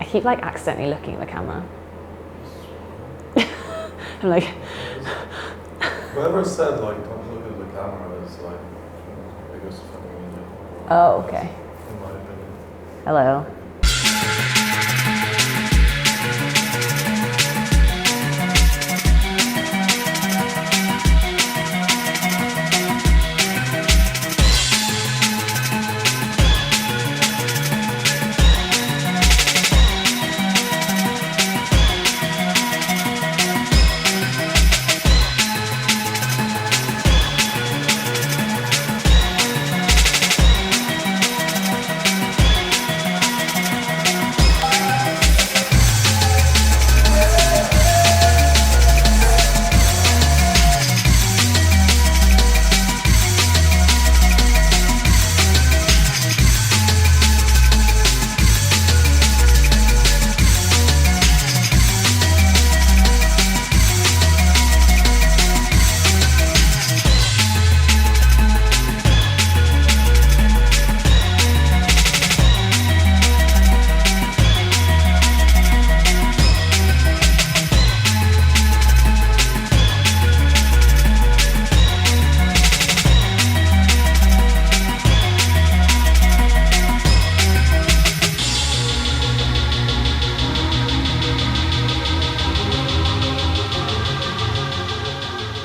keep like accidentally looking at the camera. I'm like... Whoever said like don't look at the camera is like the biggest fucking idiot. Oh, okay. In my opinion. Hello.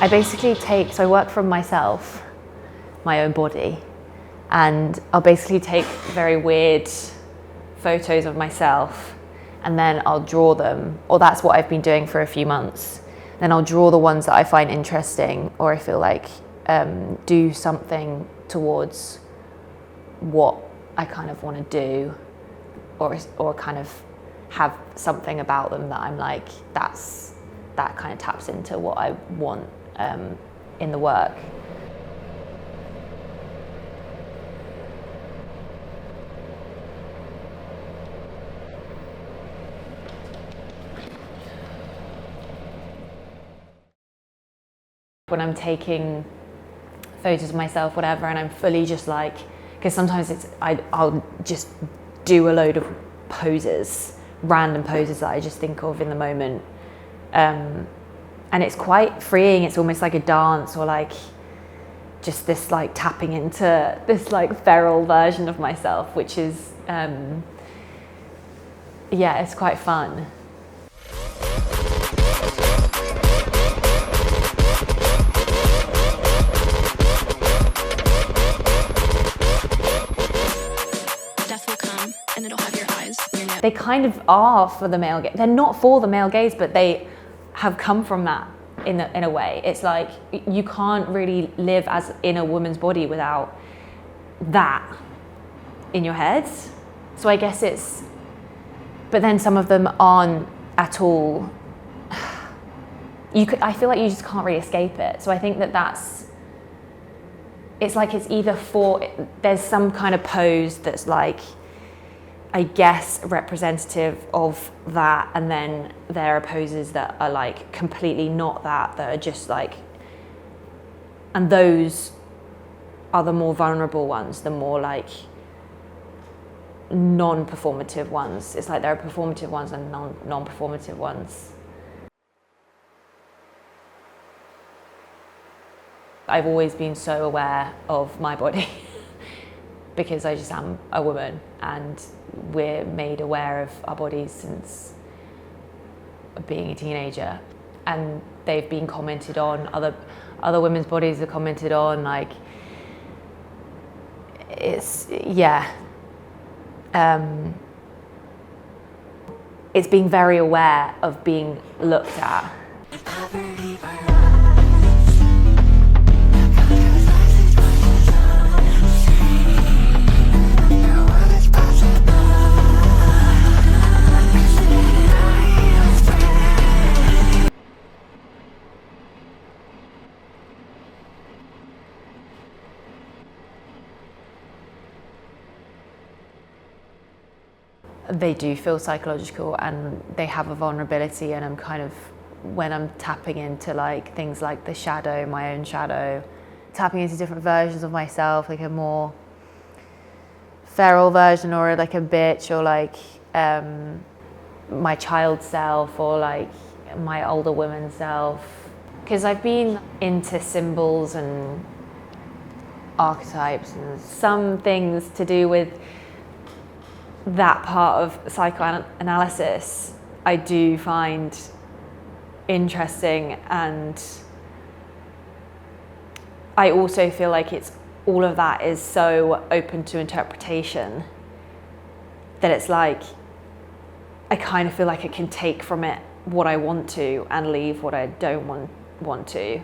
I basically so I work from myself, my own body, and I'll basically take very weird photos of myself and then I'll draw them, or that's what I've been doing for a few months. Then I'll draw the ones that I find interesting or I feel like do something towards what I kind of want to do, or kind of have something about them that I'm like, that kind of taps into what I want in the work. When I'm taking photos of myself, whatever, and I'm fully just like, because sometimes I'll just do a load of poses, random poses that I just think of in the moment. And it's quite freeing. It's almost like a dance, or like just this like tapping into this like feral version of myself, which is, yeah, it's quite fun. Death will come and it'll have your eyes. They kind of are for the male gaze. They're not for the male gaze, but they have come from that in a way. It's like you can't really live as in a woman's body without that in your head. So I guess it's, but then some of them aren't at all. I feel like you just can't really escape it. So I think it's like it's either there's some kind of pose that's like, I guess, representative of that, and then there are poses that are like completely not that are just like, and those are the more vulnerable ones, the more like non-performative ones. It's like there are performative ones and non-performative ones. I've always been so aware of my body because I just am a woman, and we're made aware of our bodies since being a teenager, and they've been commented on, other women's bodies are commented on, like, it's, yeah. It's being very aware of being looked at. They do feel psychological, and they have a vulnerability, and I'm kind of, when I'm tapping into like things like the shadow, my own shadow, tapping into different versions of myself, like a more feral version or like a bitch, or like my child self or like my older woman self. Because I've been into symbols and archetypes and some things to do with that part of psychoanalysis I do find interesting, and I also feel like it's all of that is so open to interpretation that it's like I kind of feel like I can take from it what I want to and leave what I don't want to.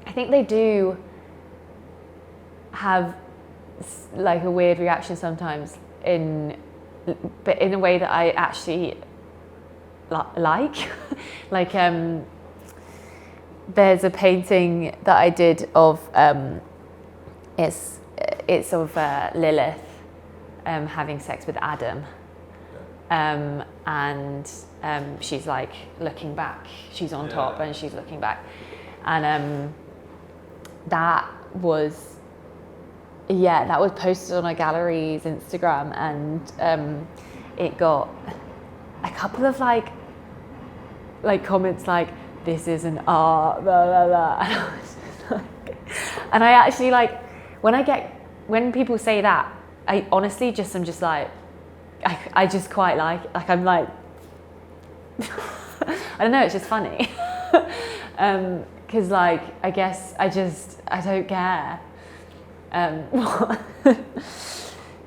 I think they do have like a weird reaction sometimes, but in a way that I actually like. Like there's a painting that I did of it's of Lilith having sex with Adam, and she's like looking back. She's on top and she's looking back, and that was posted on a gallery's Instagram, and it got a couple of like comments like, "This is an art," blah, blah, blah. And I was just like, and I actually like when people say that, I honestly I'm just like I just quite like I'm like I don't know, it's just funny. Because like I guess I don't care.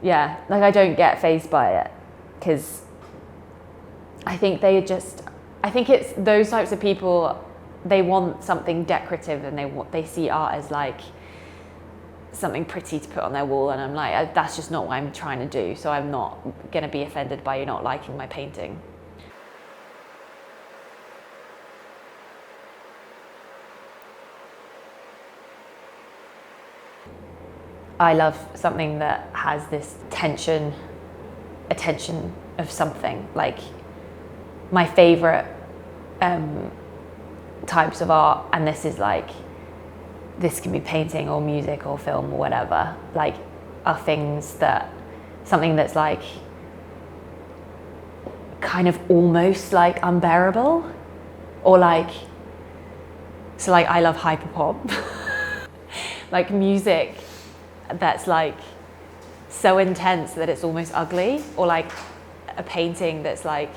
Yeah, like I don't get fazed by it, because I think it's those types of people, they want something decorative and they see art as like something pretty to put on their wall, and I'm like, that's just not what I'm trying to do, so I'm not going to be offended by you not liking my painting. I love something that has this attention of something. Like my favorite types of art, and this can be painting or music or film or whatever, like are something that's like kind of almost like unbearable, or like, so like I love hyperpop. Like music that's like so intense that it's almost ugly, or like a painting that's like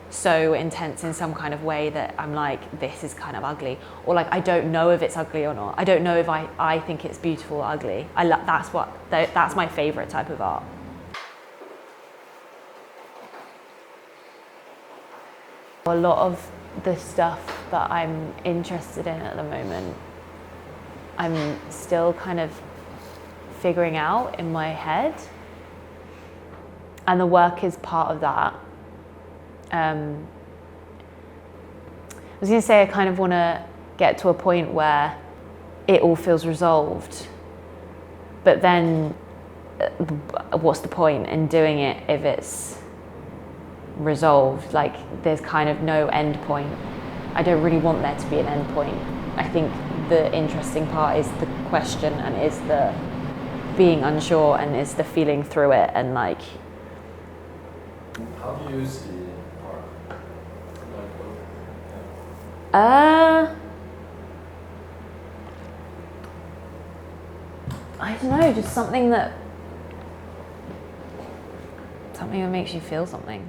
so intense in some kind of way that I'm like, this is kind of ugly, or like I don't know if it's ugly or not. I don't know if I think it's beautiful or ugly. That's my favorite type of art. A lot of the stuff that I'm interested in at the moment, I'm still kind of figuring out in my head, and the work is part of that. I was going to say I kind of want to get to a point where it all feels resolved, but then what's the point in doing it if it's resolved? Like there's kind of no end point. I don't really want there to be an end point. I think the interesting part is the question, and is the being unsure, and is the feeling through it, and like. How do you see art? I don't know, just something that makes you feel something.